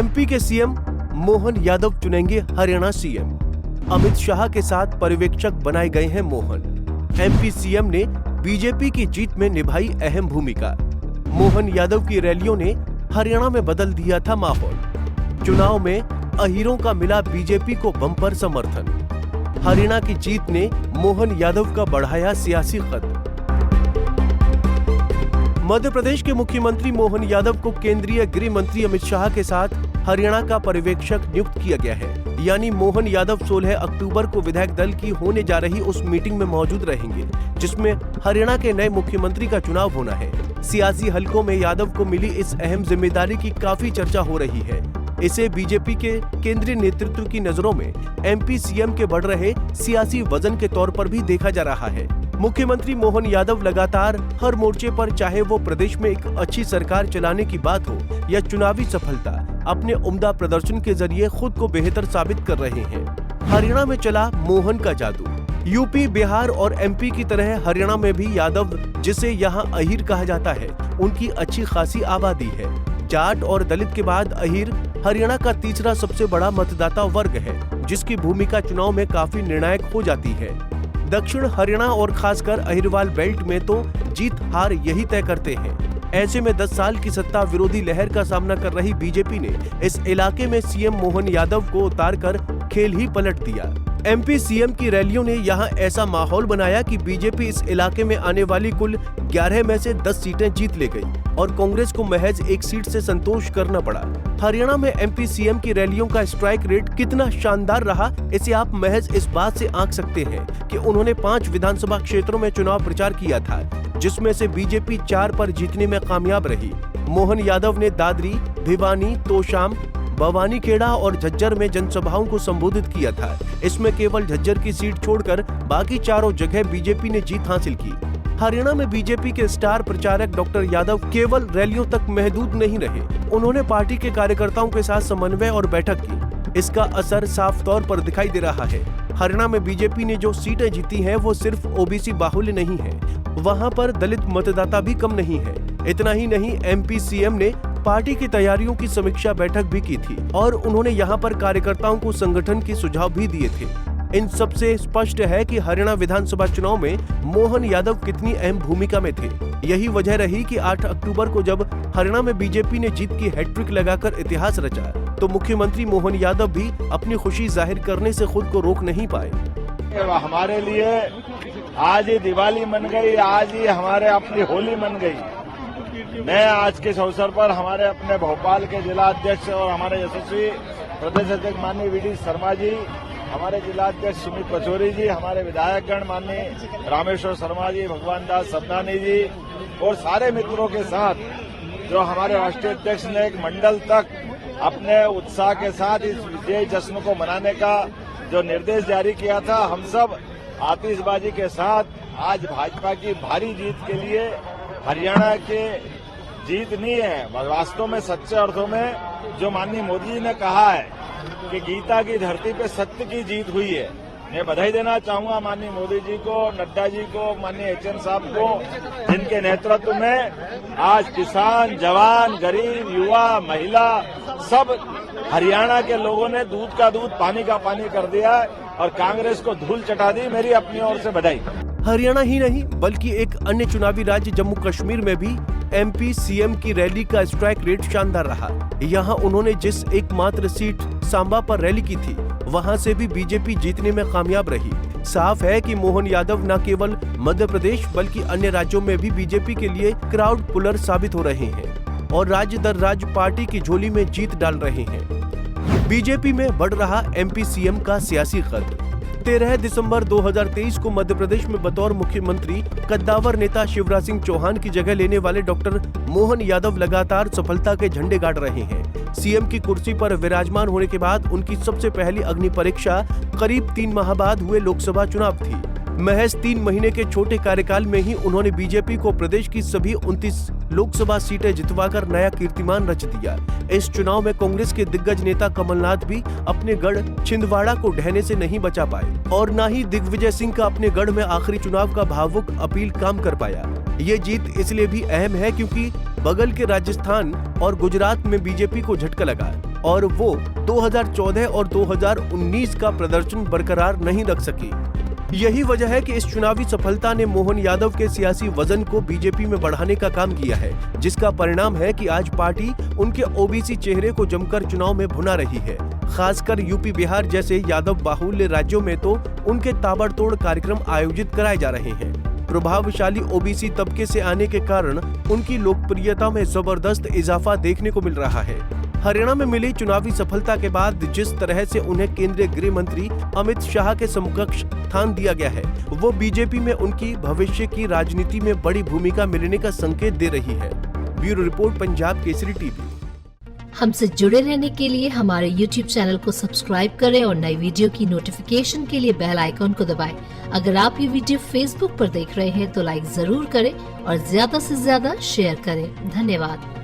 MP के CM Mohan Yadav चुनेंगे Haryana CM. Amit Shah के साथ पर्यवेक्षक बनाए गए हैं मोहन। एमपी सीएम ने बीजेपी की जीत में निभाई अहम भूमिका। मोहन यादव की रैलियों ने हरियाणा में बदल दिया था माहौल। चुनाव में अहीरों का मिला बीजेपी को बम्पर समर्थन। हरियाणा की जीत ने मोहन यादव का बढ़ाया सियासी कद। मध्य प्रदेश के मुख्यमंत्री मोहन यादव को केंद्रीय गृह मंत्री अमित शाह के साथ हरियाणा का पर्यवेक्षक नियुक्त किया गया है। यानी मोहन यादव 16 अक्टूबर को विधायक दल की होने जा रही उस मीटिंग में मौजूद रहेंगे, जिसमें हरियाणा के नए मुख्यमंत्री का चुनाव होना है। सियासी हलकों में यादव को मिली इस अहम जिम्मेदारी की काफी चर्चा हो रही है। इसे बीजेपी के केंद्रीय नेतृत्व की नजरों में एमपी सीएम के बढ़ रहे सियासी वजन के तौर पर भी देखा जा रहा है। मुख्यमंत्री मोहन यादव लगातार हर मोर्चे पर, चाहे वो प्रदेश में एक अच्छी सरकार चलाने की बात हो या चुनावी सफलता, अपने उम्दा प्रदर्शन के जरिए खुद को बेहतर साबित कर रहे हैं। हरियाणा में चला मोहन का जादू। यूपी, बिहार और एमपी की तरह हरियाणा में भी यादव, जिसे यहाँ अहीर कहा जाता है, उनकी अच्छी खासी आबादी है। जाट और दलित के बाद अहीर हरियाणा का तीसरा सबसे बड़ा मतदाता वर्ग है, जिसकी भूमिका चुनाव में काफी निर्णायक हो जाती है। दक्षिण हरियाणा और खासकर अहिरवाल बेल्ट में तो जीत हार यही तय करते हैं। ऐसे में 10 साल की सत्ता विरोधी लहर का सामना कर रही बीजेपी ने इस इलाके में सीएम मोहन यादव को उतारकर खेल ही पलट दिया। एमपी सीएम की रैलियों ने यहां ऐसा माहौल बनाया कि बीजेपी इस इलाके में आने वाली कुल 11 में से 10 सीटें जीत ले गई और कांग्रेस को महज 1 सीट से संतोष करना पड़ा। हरियाणा में एमपी सीएम की रैलियों का स्ट्राइक रेट कितना शानदार रहा, इसे आप महज इस बात से आंक सकते हैं कि उन्होंने 5 विधानसभा क्षेत्रों में चुनाव प्रचार किया था, जिसमें से बीजेपी 4 पर जीतने में कामयाब रही। मोहन यादव ने दादरी, भिवानी, तोशाम, भवानीखेड़ा और झज्जर में जनसभाओं को संबोधित किया था। इसमें केवल झज्जर की सीट छोड़कर बाकी चारों जगह बीजेपी ने जीत हासिल की। हरियाणा में बीजेपी के स्टार प्रचारक डॉक्टर यादव केवल रैलियों तक महदूद नहीं रहे, उन्होंने पार्टी के कार्यकर्ताओं के साथ समन्वय और बैठक की। इसका असर साफ तौर पर दिखाई दे रहा है। हरियाणा में बीजेपी ने जो सीटें जीती हैं, वो सिर्फ ओबीसी बाहुल्य नहीं है, वहां पर दलित मतदाता भी कम नहीं है। इतना ही नहीं, एमपी सीएम ने पार्टी की तैयारियों की समीक्षा बैठक भी की थी और उन्होंने यहां पर कार्यकर्ताओं को संगठन के सुझाव भी दिए थे। इन सबसे स्पष्ट है कि हरियाणा विधानसभा चुनाव में मोहन यादव कितनी अहम भूमिका में थे। यही वजह रही कि 8 अक्टूबर को जब हरियाणा में बीजेपी ने जीत की हैट्रिक लगाकर इतिहास रचा, तो मुख्यमंत्री मोहन यादव भी अपनी खुशी जाहिर करने से खुद को रोक नहीं पाए। हमारे लिए आज ही दिवाली मन गई, आज ही हमारे अपनी होली मन गई। मैं आज के इस अवसर पर हमारे अपने भोपाल के जिला अध्यक्ष और हमारे यशस्वी प्रदेश अध्यक्ष माननीय वीडी शर्मा जी, हमारे जिला अध्यक्ष सुमित पचौरी जी, हमारे विधायकगण माननीय रामेश्वर शर्मा जी, भगवान दास सबनानी जी और सारे मित्रों के साथ जो हमारे राष्ट्रीय अध्यक्ष ने एक मंडल तक अपने उत्साह के साथ इस विजय जश्न को मनाने का जो निर्देश जारी किया था, हम सब आतिशबाजी के साथ आज भाजपा की भारी जीत के लिए हरियाणा के जीत नहीं है, वास्तव में सच्चे अर्थों में जो माननीय मोदी जी ने कहा है कि गीता की धरती पे सत्य की जीत हुई है। मैं बधाई देना चाहूंगा माननीय मोदी जी को, नड्डा जी को, माननीय एचएन साहब को, जिनके नेतृत्व में आज किसान, जवान, गरीब, युवा, महिला सब हरियाणा के लोगों ने दूध का दूध, पानी का पानी कर दिया और कांग्रेस को धूल चटा दी। मेरी अपनी ओर से बधाई। हरियाणा ही नहीं बल्कि एक अन्य चुनावी राज्य जम्मू कश्मीर में भी एमपी सीएम की रैली का स्ट्राइक रेट शानदार रहा। यहां उन्होंने जिस एकमात्र सीट सांबा पर रैली की थी, वहां से भी बीजेपी जीतने में कामयाब रही। साफ है कि मोहन यादव न केवल मध्य प्रदेश बल्कि अन्य राज्यों में भी बीजेपी के लिए क्राउड पुलर साबित हो रहे हैं और राज्य दर राज्य पार्टी की झोली में जीत डाल रहे हैं। बीजेपी में बढ़ रहा एमपी सीएम का सियासी कद। 13 दिसंबर 2023 को मध्य प्रदेश में बतौर मुख्यमंत्री कद्दावर नेता शिवराज सिंह चौहान की जगह लेने वाले डॉक्टर मोहन यादव लगातार सफलता के झंडे गाड़ रहे हैं। सीएम की कुर्सी पर विराजमान होने के बाद उनकी सबसे पहली अग्नि परीक्षा करीब 3 माह बाद हुए लोकसभा चुनाव थी। महज 3 महीने के छोटे कार्यकाल में ही उन्होंने बीजेपी को प्रदेश की सभी 29 लोकसभा सीटें जितवाकर नया कीर्तिमान रच दिया। इस चुनाव में कांग्रेस के दिग्गज नेता कमलनाथ भी अपने गढ़ छिंदवाड़ा को ढहने से नहीं बचा पाए और न ही दिग्विजय सिंह का अपने गढ़ में आखिरी चुनाव का भावुक अपील काम कर पाया। ये जीत इसलिए भी अहम है क्योंकि बगल के राजस्थान और गुजरात में बीजेपी को झटका लगा। और वो 2014 और 2019 का प्रदर्शन बरकरार नहीं रख सकी। यही वजह है कि इस चुनावी सफलता ने मोहन यादव के सियासी वजन को बीजेपी में बढ़ाने का काम किया है, जिसका परिणाम है कि आज पार्टी उनके ओबीसी चेहरे को जमकर चुनाव में भुना रही है। खासकर यूपी बिहार जैसे यादव बाहुल्य राज्यों में तो उनके ताबड़तोड़ कार्यक्रम आयोजित कराए जा रहे हैं। प्रभावशाली ओबीसी तबके से आने के कारण उनकी लोकप्रियता में जबरदस्त इजाफा देखने को मिल रहा है। हरियाणा में मिली चुनावी सफलता के बाद जिस तरह से उन्हें केंद्रीय गृह मंत्री अमित शाह के समकक्ष स्थान दिया गया है, वो बीजेपी में उनकी भविष्य की राजनीति में बड़ी भूमिका मिलने का संकेत दे रही है। Bureau report, Punjab Kesari TV. हमसे जुड़े रहने के लिए हमारे YouTube चैनल को सब्सक्राइब करें और नई वीडियो की नोटिफिकेशन के लिए बेल आइकॉन को दबाएं। अगर आप ये वीडियो Facebook पर देख रहे हैं तो लाइक जरूर करें और ज्यादा से ज्यादा शेयर करें। धन्यवाद।